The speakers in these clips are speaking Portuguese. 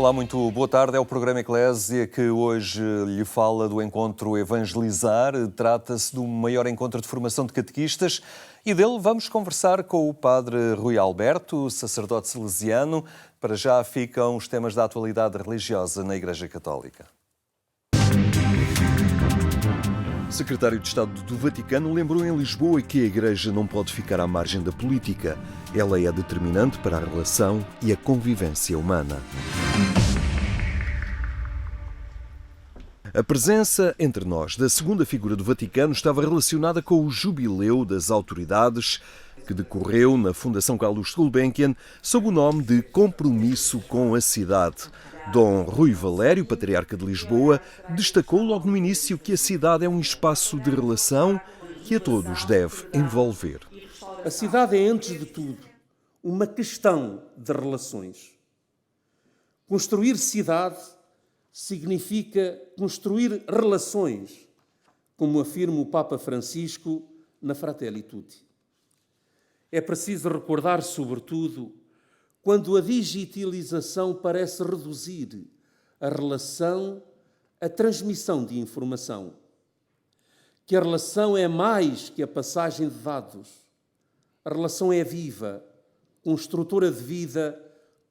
Olá, muito boa tarde. É o programa Eclésia que hoje lhe fala do encontro Evangelizar. Trata-se do maior encontro de formação de catequistas e dele vamos conversar com o padre Rui Alberto, sacerdote salesiano. Para já ficam os temas da atualidade religiosa na Igreja Católica. O secretário de Estado do Vaticano lembrou em Lisboa que a Igreja não pode ficar à margem da política. Ela é determinante para a relação e a convivência humana. A presença entre nós da segunda figura do Vaticano estava relacionada com o jubileu das autoridades que decorreu na Fundação Carlos Gulbenkian sob o nome de Compromisso com a Cidade. Dom Rui Valério, patriarca de Lisboa, destacou logo no início que a cidade é um espaço de relação que a todos deve envolver. A cidade é, antes de tudo, uma questão de relações. Construir cidade significa construir relações, como afirma o Papa Francisco na Fratelli Tutti. É preciso recordar, sobretudo, quando a digitalização parece reduzir a relação, a transmissão de informação, que a relação é mais que a passagem de dados. A relação é viva, construtora de vida,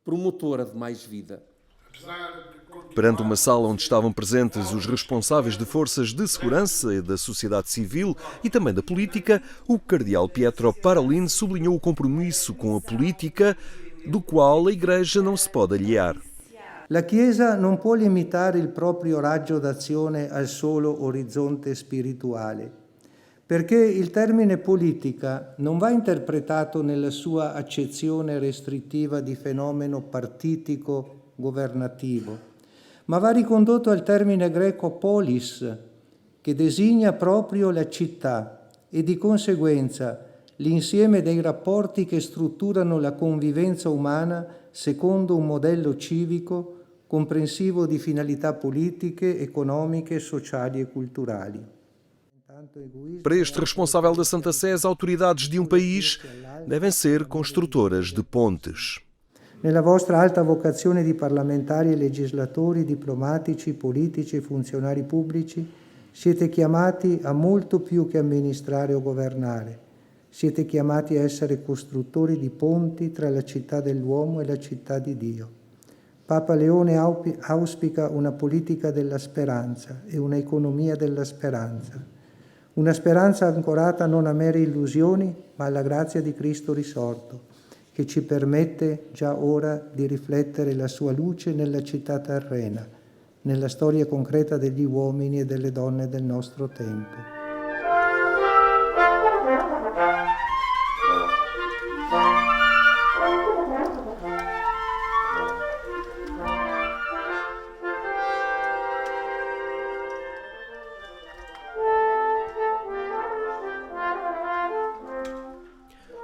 promotora de mais vida. Perante uma sala onde estavam presentes os responsáveis de forças de segurança e da sociedade civil e também da política, o cardeal Pietro Parolin sublinhou o compromisso com a política, do qual a Igreja não se pode aliar. La Chiesa non può limitare il proprio raggio d'azione al solo orizzonte spirituale, perché il termine politica non va interpretato nella sua accezione restrittiva di fenomeno partitico governativo, ma va ricondotto al termine greco polis, che designa proprio la città e di conseguenza l'insieme dei rapporti che strutturano la convivenza umana secondo un modello civico comprensivo di finalità politiche, economiche, sociali e culturali. Para este responsável da Santa Sé, as autoridades de um país devem ser construtoras de pontes. Nella vostra alta vocazione di parlamentari e legislatori, diplomatici, politici e funzionari pubblici, siete chiamati a molto più che amministrare o governare. Siete chiamati a essere costruttori di ponti tra la città dell'uomo e la città di Dio. Papa Leone auspica una politica della speranza e una economia della speranza. Una speranza ancorata non a mere illusioni, ma alla grazia di Cristo risorto, che ci permette già ora di riflettere la sua luce nella città terrena, nella storia concreta degli uomini e delle donne del nostro tempo.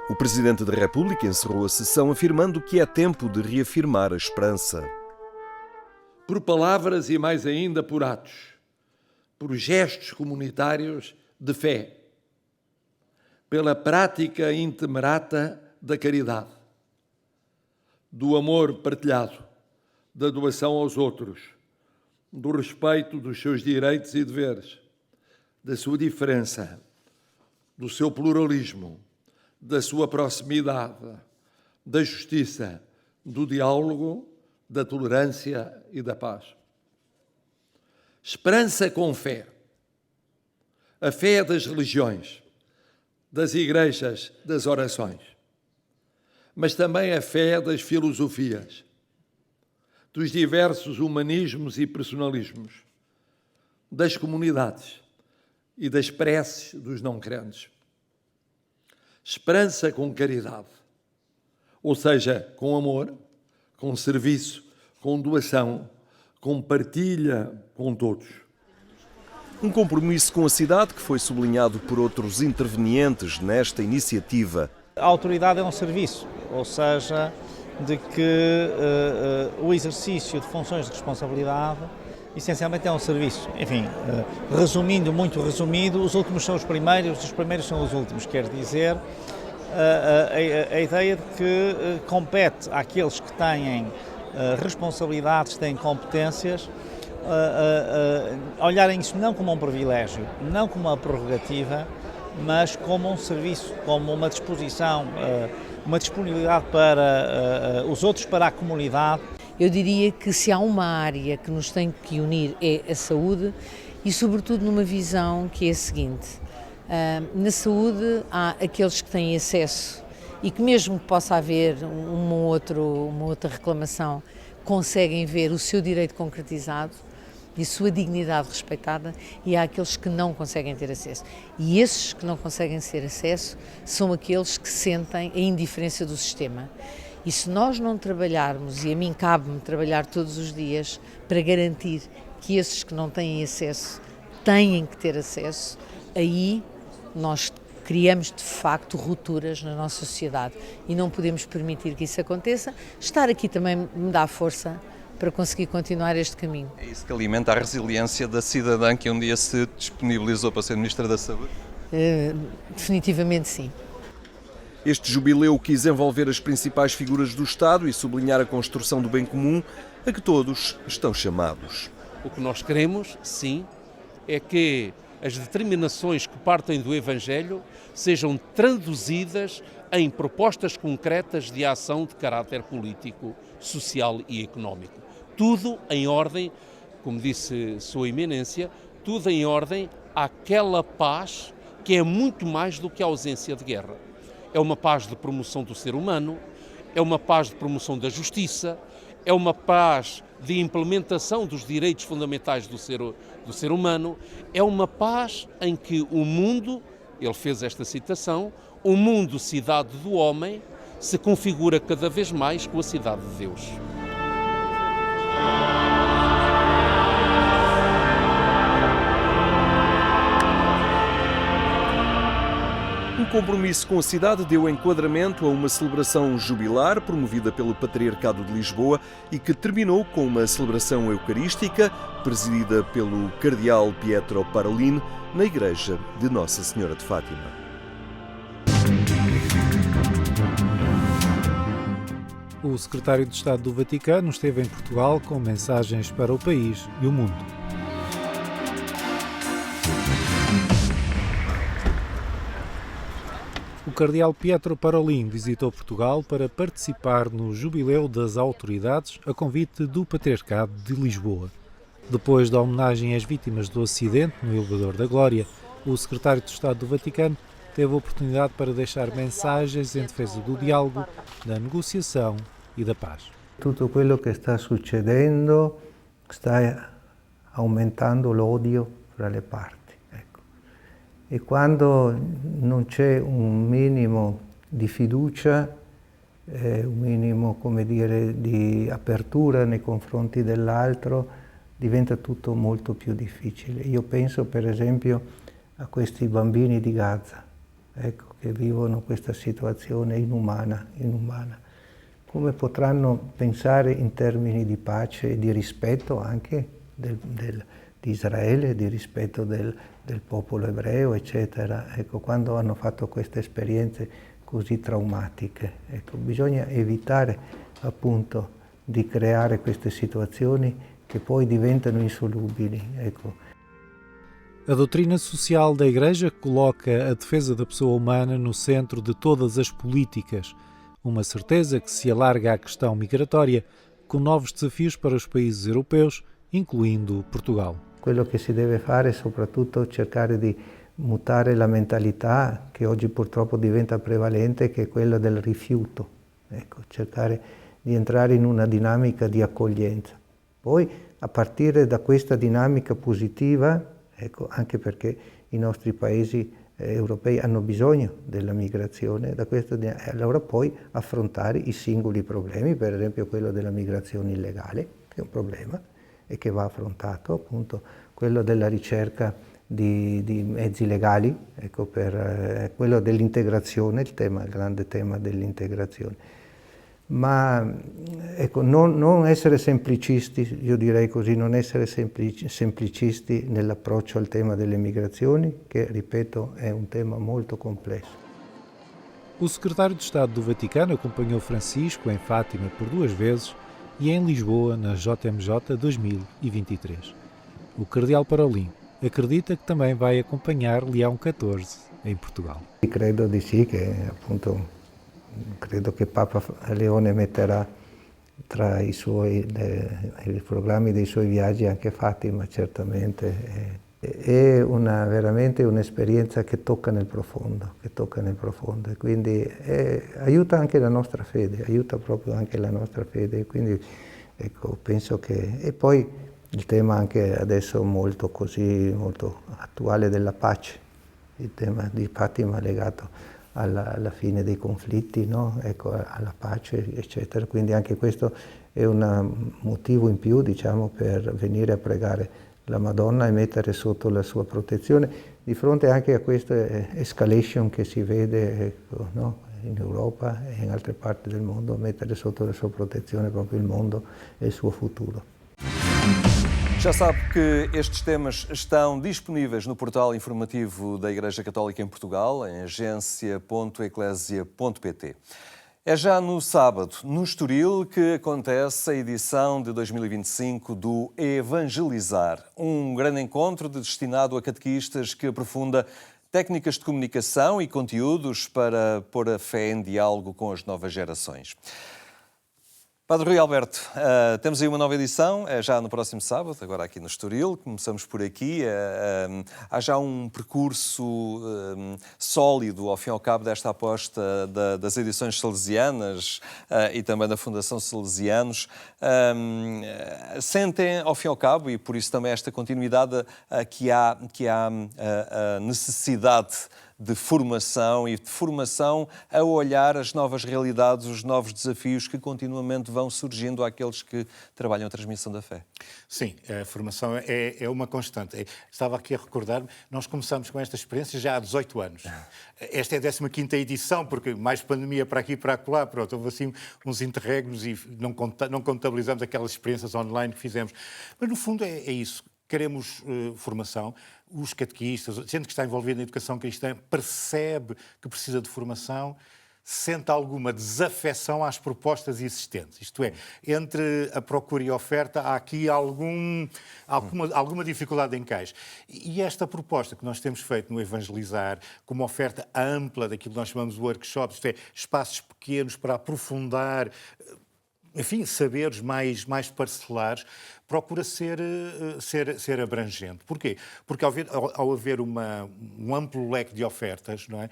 O Presidente da República encerrou a sessão afirmando que é tempo de reafirmar a esperança. Por palavras e mais ainda por atos, por gestos comunitários de fé, pela prática intemerata da caridade, do amor partilhado, da doação aos outros, do respeito dos seus direitos e deveres, da sua diferença, do seu pluralismo, da sua proximidade, da justiça, do diálogo, da tolerância e da paz. Esperança com fé. A fé das religiões, das igrejas, das orações, mas também a fé das filosofias, dos diversos humanismos e personalismos, das comunidades e das preces dos não-crentes. Esperança com caridade, ou seja, com amor, com serviço, com doação, com partilha com todos. Um compromisso com a cidade que foi sublinhado por outros intervenientes nesta iniciativa. A autoridade é um serviço, ou seja, de que o exercício de funções de responsabilidade essencialmente é um serviço. Enfim, resumindo, muito resumido, os últimos são os primeiros são os últimos, quer dizer, a ideia de que compete àqueles que têm responsabilidades, têm competências, olharem isso não como um privilégio, não como uma prerrogativa, mas como um serviço, como uma disposição, uma disponibilidade para os outros, para a comunidade. Eu diria que se há uma área que nos tem que unir é a saúde e sobretudo numa visão que é a seguinte, na saúde há aqueles que têm acesso e que mesmo que possa haver uma outra reclamação, conseguem ver o seu direito concretizado e a sua dignidade respeitada, e há aqueles que não conseguem ter acesso. E esses que não conseguem ter acesso são aqueles que sentem a indiferença do sistema. E se nós não trabalharmos, e a mim cabe-me trabalhar todos os dias para garantir que esses que não têm acesso têm que ter acesso, aí nós criamos de facto rupturas na nossa sociedade e não podemos permitir que isso aconteça. Estar aqui também me dá força para conseguir continuar este caminho. É isso que alimenta a resiliência da cidadã que um dia se disponibilizou para ser Ministra da Saúde? Definitivamente sim. Este jubileu quis envolver as principais figuras do Estado e sublinhar a construção do bem comum a que todos estão chamados. O que nós queremos, sim, é que as determinações que partem do Evangelho sejam traduzidas em propostas concretas de ação de caráter político, social e económico. Tudo em ordem, como disse Sua Eminência, tudo em ordem àquela paz que é muito mais do que a ausência de guerra. É uma paz de promoção do ser humano, é uma paz de promoção da justiça, é uma paz de implementação dos direitos fundamentais do ser humano, é uma paz em que o mundo, ele fez esta citação, o mundo, cidade do homem, se configura cada vez mais com a cidade de Deus. Um compromisso com a cidade deu enquadramento a uma celebração jubilar promovida pelo Patriarcado de Lisboa e que terminou com uma celebração eucarística presidida pelo Cardeal Pietro Parolin na Igreja de Nossa Senhora de Fátima. O secretário de Estado do Vaticano esteve em Portugal com mensagens para o país e o mundo. O cardeal Pietro Parolin visitou Portugal para participar no Jubileu das Autoridades a convite do Patriarcado de Lisboa. Depois da homenagem às vítimas do acidente no Elevador da Glória, o secretário de Estado do Vaticano teve a oportunidade para deixar mensagens em defesa do diálogo, da negociação e da paz. Tutto quello che sta succedendo sta aumentando l'odio fra le parti. E quando non c'è un minimo di fiducia, un minimo, come dire, di apertura nei confronti dell'altro, diventa tutto molto più difficile. Io penso per esempio a questi bambini di Gaza, ecco, che vivono questa situazione inumana. Come potranno pensare in termini di pace e di rispetto anche di Israele, di rispetto del popolo ebreo, eccetera. Ecco, quando hanno fatto queste esperienze così traumatiche, ecco, bisogna evitare appunto di creare queste situazioni che poi diventano insolubili. Ecco. A doutrina social da Igreja coloca a defesa da pessoa humana no centro de todas as políticas, uma certeza que se alarga à questão migratória, com novos desafios para os países europeus, incluindo Portugal. Quello che si deve fare è soprattutto cercare di mutare la mentalità che oggi purtroppo diventa prevalente, che è quella del rifiuto. Ecco, cercare di entrare in una dinamica di accoglienza. Poi, a partire da questa dinamica positiva, ecco, anche perché i nostri paesi europei hanno bisogno della migrazione, allora poi affrontare i singoli problemi, per esempio quello della migrazione illegale, che è un problema, e che va affrontato, appunto quello della ricerca di mezzi legali, ecco, per quello dell'integrazione, il grande tema dell'integrazione. Ma ecco, non essere semplicisti, io direi così, non essere semplicisti nell'approccio al tema delle migrazioni, che, ripeto, è un tema molto complesso. O secretário de Estado do Vaticano acompanhou Francisco em Fátima por 2 vezes e em Lisboa, na JMJ 2023. O Cardeal Parolin acredita que também vai acompanhar Leão XIV em Portugal. Credo di sì, che appunto credo che Papa Leone metterà tra i programmi dei suoi viaggi anche Fatima, certamente. È veramente un'esperienza che tocca nel profondo, e quindi aiuta anche la nostra fede, aiuta proprio anche la nostra fede, quindi ecco, penso che... E poi il tema anche adesso molto attuale della pace, il tema di Fatima legato alla fine dei conflitti, no? Ecco, alla pace, eccetera. Quindi anche questo è un motivo in più, diciamo, per venire a pregare la Madonna e mettere sotto la sua protezione di fronte anche a questa escalation che si vede, ecco, no? In Europa e in altre parti del mondo, mettere sotto la sua protezione proprio il mondo e il suo futuro. Já sabe que estes temas estão disponíveis no portal informativo da Igreja Católica em Portugal, em agência.eclesia.pt. É já no sábado, no Estoril, que acontece a edição de 2025 do Evangelizar, um grande encontro destinado a catequistas que aprofunda técnicas de comunicação e conteúdos para pôr a fé em diálogo com as novas gerações. Padre Rui Alberto, temos aí uma nova edição, é já no próximo sábado, agora aqui no Estoril, começamos por aqui. Há já um percurso sólido, ao fim e ao cabo, desta aposta das edições salesianas e também da Fundação Salesianos. Sentem, ao fim e ao cabo, e por isso também esta continuidade, que há a necessidade de formação e de formação a olhar as novas realidades, os novos desafios que continuamente vão surgindo àqueles que trabalham a transmissão da fé. Sim, a formação é uma constante. Estava aqui a recordar-me, nós começamos com esta experiência já há 18 anos. Esta é a 15ª edição, porque mais pandemia para aqui e para acolá, pronto, houve assim uns interregnos e não contabilizamos aquelas experiências online que fizemos. Mas no fundo é isso. Queremos formação. Os catequistas, a gente que está envolvida na educação cristã, percebe que precisa de formação, sente alguma desafecção às propostas existentes. Isto é, entre a procura e a oferta, há aqui alguma dificuldade de encaixe. E esta proposta que nós temos feito no Evangelizar, com uma oferta ampla daquilo que nós chamamos de workshops, isto é, espaços pequenos para aprofundar, enfim, saberes mais parcelares, procura ser abrangente. Porquê? Porque ao haver um amplo leque de ofertas, não é?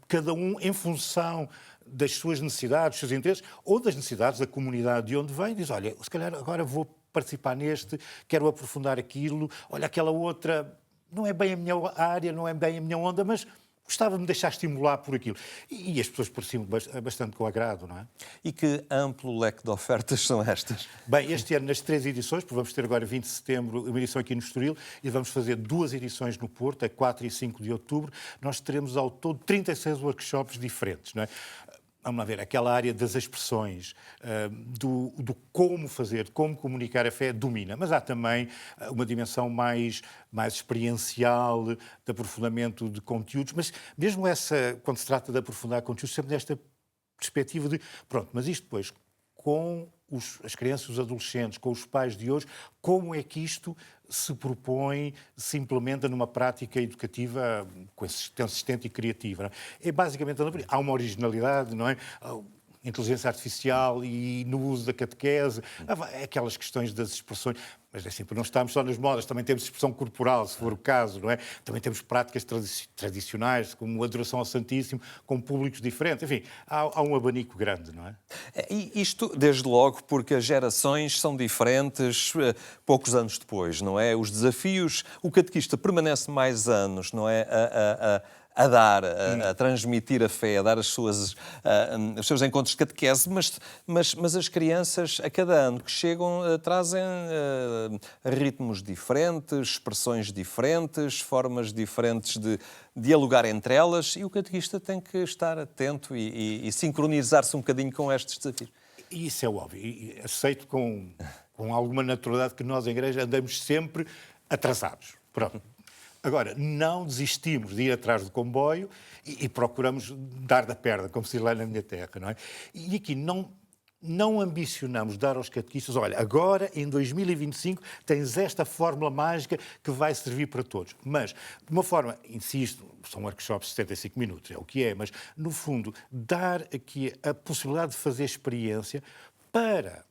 Cada um, em função das suas necessidades, dos seus interesses, ou das necessidades da comunidade de onde vem, diz, olha, se calhar agora vou participar neste, quero aprofundar aquilo, olha, aquela outra não é bem a minha área, não é bem a minha onda, mas gostava de me deixar estimular por aquilo. E as pessoas pareciam bastante com agrado, não é? E que amplo leque de ofertas são estas? Bem, este ano, nas 3 edições, porque vamos ter agora 20 de setembro uma edição aqui no Estoril e vamos fazer 2 edições no Porto, a 4 e 5 de outubro, nós teremos ao todo 36 workshops diferentes, não é? Vamos lá ver, aquela área das expressões, do como fazer, de como comunicar a fé, domina. Mas há também uma dimensão mais experiencial, de aprofundamento de conteúdos. Mas mesmo essa, quando se trata de aprofundar conteúdos, sempre nesta perspectiva de, pronto, mas isto depois, com as crianças, os adolescentes, com os pais de hoje, como é que isto se propõe, se implementa numa prática educativa consistente e criativa? É basicamente, há uma originalidade, não é? Inteligência artificial e no uso da catequese, aquelas questões das expressões, mas é sempre, não estamos só nas modas, também temos expressão corporal, se for o caso, não é? Também temos práticas tradicionais, como a adoração ao Santíssimo, com públicos diferentes, enfim, há um abanico grande, não é? E isto, desde logo, porque as gerações são diferentes poucos anos depois, não é? Os desafios, o catequista permanece mais anos, não é? A dar, a transmitir a fé, a dar os seus encontros de catequese, mas as crianças, a cada ano que chegam, trazem ritmos diferentes, expressões diferentes, formas diferentes de dialogar entre elas, e o catequista tem que estar atento e sincronizar-se um bocadinho com estes desafios. E isso é óbvio, e aceito com alguma naturalidade que nós, em Igreja, andamos sempre atrasados. Pronto. Agora, não desistimos de ir atrás do comboio e procuramos dar da perna, como se diz lá na minha terra, não é? E aqui não não ambicionamos dar aos catequistas, olha, agora em 2025 tens esta fórmula mágica que vai servir para todos. Mas, de uma forma, insisto, são workshops de 75 minutos, é o que é, mas, no fundo, dar aqui a possibilidade de fazer experiência para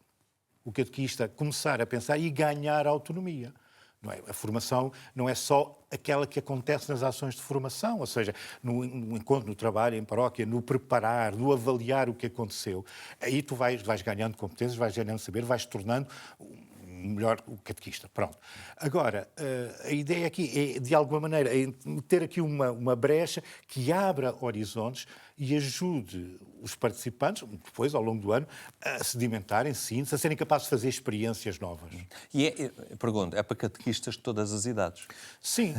o catequista começar a pensar e ganhar autonomia. Não é? A formação não é só aquela que acontece nas ações de formação, ou seja, no encontro, no trabalho, em paróquia, no preparar, no avaliar o que aconteceu. Aí tu vais ganhando competências, vais ganhando saber, vais tornando melhor o catequista. Pronto. Agora, a ideia aqui é, de alguma maneira, ter aqui uma brecha que abra horizontes e ajude os participantes, depois, ao longo do ano, a sedimentarem, síntese, a serem capazes de fazer experiências novas. E pergunto, é para catequistas de todas as idades? Sim.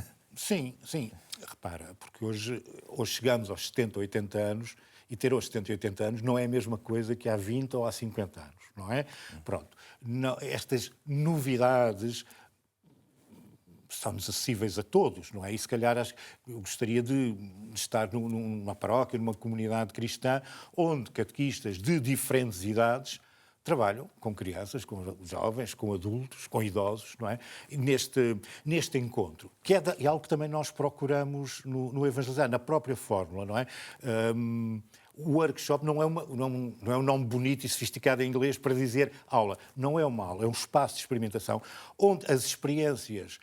Repara, porque hoje chegamos aos 70, 80 anos e ter hoje 70 e 80 anos não é a mesma coisa que há 20 ou há 50 anos, não é? Pronto. Não, estas novidades são-nos acessíveis a todos, não é? E se calhar eu gostaria de estar numa paróquia, numa comunidade cristã, onde catequistas de diferentes idades trabalham com crianças, com jovens, com adultos, com idosos, não é? Neste encontro, que é algo que também nós procuramos no Evangelizar, na própria fórmula, não é? O workshop não é um nome bonito e sofisticado em inglês para dizer aula. Não é uma aula, é um espaço de experimentação onde as experiências,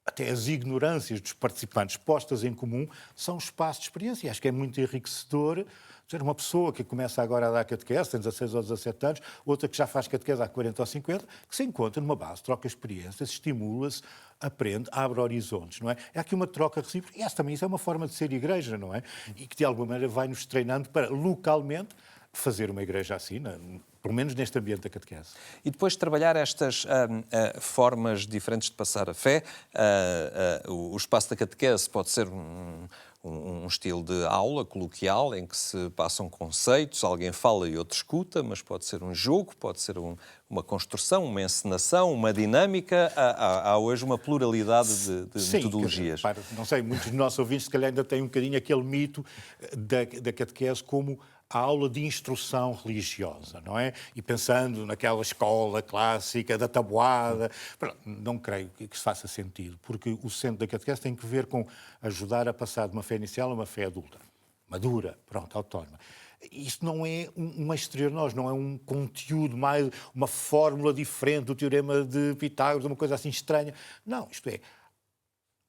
até as ignorâncias dos participantes postas em comum, são espaços de experiência. Acho que é muito enriquecedor ser uma pessoa que começa agora a dar catequese, tem 16 ou 17 anos, outra que já faz catequese há 40 ou 50, que se encontra numa base, troca experiências, estimula-se, aprende, abre horizontes, não é? É aqui uma troca recíproca, e essa também isso é uma forma de ser igreja, não é? E que de alguma maneira vai-nos treinando para, localmente, fazer uma igreja assim, pelo menos neste ambiente da catequese. E depois de trabalhar estas formas diferentes de passar a fé, o espaço da catequese pode ser um estilo de aula coloquial em que se passam conceitos, alguém fala e outro escuta, mas pode ser um jogo, pode ser uma construção, uma encenação, uma dinâmica. Há hoje uma pluralidade de metodologias. Sim, não sei, muitos dos nossos ouvintes se calhar ainda têm um bocadinho aquele mito da catequese como a aula de instrução religiosa, não é? E pensando naquela escola clássica da tabuada, não creio que isso faça sentido, porque o centro da catequese tem que ver com ajudar a passar de uma fé inicial a uma fé adulta, madura, autónoma. Isto não é um exterior de nós, não é um conteúdo mais, uma fórmula diferente do teorema de Pitágoras, uma coisa assim estranha. Não, isto é,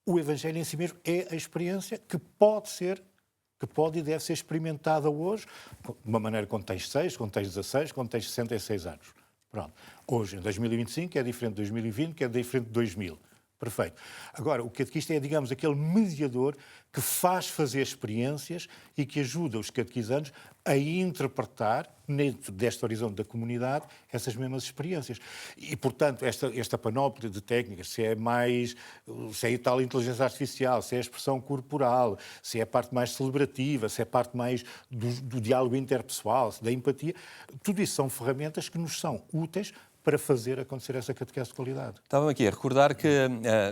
o Evangelho em si mesmo é a experiência que pode e deve ser experimentada hoje, de uma maneira quando tens 6, quando tens 16, quando tens 66 anos. Pronto. Hoje, em 2025, é diferente de 2020, que é diferente de 2000. Perfeito. Agora, o catequista é, digamos, aquele mediador que faz fazer experiências e que ajuda os catequizandos a interpretar, dentro deste horizonte da comunidade, essas mesmas experiências. E, portanto, esta panóplia de técnicas, se é a tal inteligência artificial, se é a expressão corporal, se é a parte mais celebrativa, se é a parte mais do diálogo interpessoal, da empatia, tudo isso são ferramentas que nos são úteis para fazer acontecer essa catequese de qualidade. Estava aqui a recordar que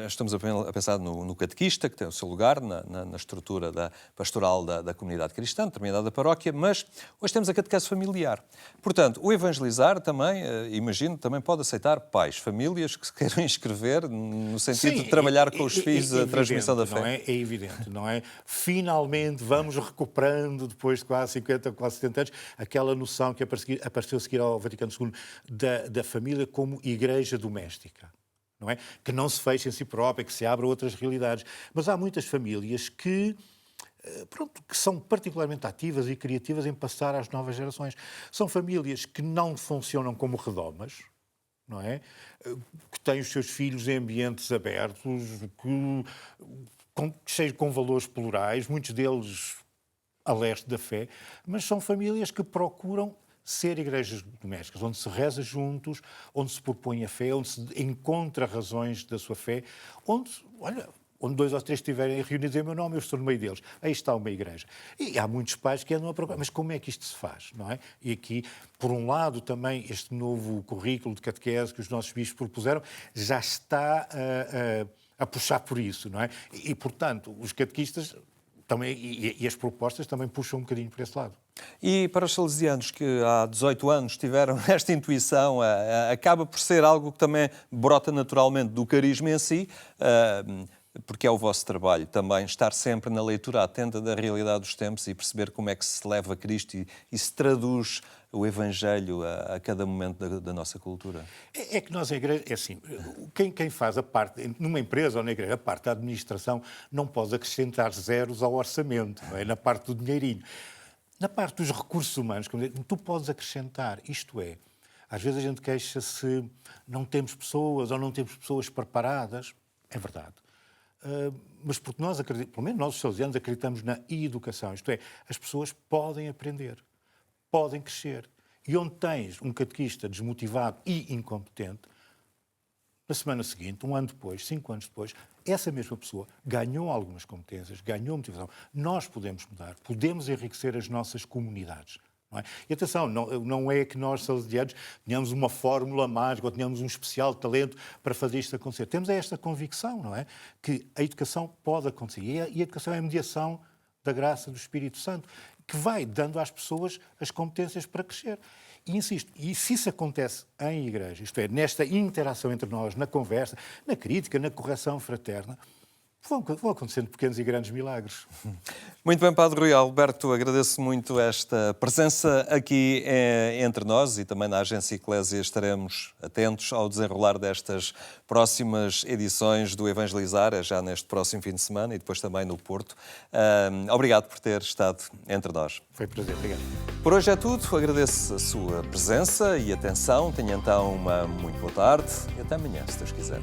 estamos a pensar no catequista, que tem o seu lugar na estrutura pastoral da comunidade cristã, determinada paróquia, mas hoje temos a catequese familiar. Portanto, o Evangelizar também, imagino, também pode aceitar pais, famílias que se queiram inscrever no sentido de trabalhar com os filhos a transmissão da fé. Não é? É evidente, não é? Finalmente vamos recuperando, depois de quase 50, quase 70 anos, aquela noção que apareceu a seguir ao Vaticano II da família como igreja doméstica, não é? Que não se feche em si própria, que se abra a outras realidades. Mas há muitas famílias que são particularmente ativas e criativas em passar às novas gerações. São famílias que não funcionam como redomas, não é? Que têm os seus filhos em ambientes abertos, cheios com valores plurais, muitos deles a leste da fé, mas são famílias que procuram ser igrejas domésticas, onde se reza juntos, onde se propõe a fé, onde se encontra razões da sua fé, onde 2 ou 3 estiverem reunidos em meu nome, eu estou no meio deles. Aí está uma igreja. E há muitos pais que andam a procurar, mas como é que isto se faz, não é? E aqui, por um lado, também este novo currículo de catequese que os nossos bispos propuseram já está a puxar por isso, não é? E, portanto, os catequistas também, e as propostas também puxam um bocadinho para esse lado. E para os salesianos que há 18 anos tiveram esta intuição, acaba por ser algo que também brota naturalmente do carisma em si, porque é o vosso trabalho também estar sempre na leitura atenta da realidade dos tempos e perceber como é que se leva a Cristo e se traduz o Evangelho a cada momento da nossa cultura. É que nós, a Igreja, é assim, quem faz a parte, numa empresa ou na Igreja, a parte da administração, não pode acrescentar zeros ao orçamento, não é? Na parte do dinheirinho. Na parte dos recursos humanos, tu podes acrescentar, isto é, às vezes a gente queixa-se, não temos pessoas ou não temos pessoas preparadas, é verdade. Mas porque nós acreditamos, pelo menos nós os salesianos acreditamos na educação, isto é, as pessoas podem aprender, podem crescer. E onde tens um catequista desmotivado e incompetente, na semana seguinte, 1 ano depois, 5 anos depois, essa mesma pessoa ganhou algumas competências, ganhou motivação. Nós podemos mudar, podemos enriquecer as nossas comunidades. Não é? E atenção, não é que nós, salesianos, tenhamos uma fórmula mágica ou tenhamos um especial talento para fazer isto acontecer. Temos esta convicção, não é? Que a educação pode acontecer. E a educação é a mediação da graça do Espírito Santo, que vai dando às pessoas as competências para crescer. E insisto, e se isso acontece em igreja, isto é, nesta interação entre nós, na conversa, na crítica, na correção fraterna, vão acontecendo pequenos e grandes milagres. Muito bem, Padre Rui Alberto, agradeço muito esta presença aqui entre nós e também na Agência Eclésia estaremos atentos ao desenrolar destas próximas edições do Evangelizar, já neste próximo fim de semana e depois também no Porto. Obrigado por ter estado entre nós. Foi um prazer, obrigado. Por hoje é tudo, agradeço a sua presença e atenção. Tenha então uma muito boa tarde e até amanhã, se Deus quiser.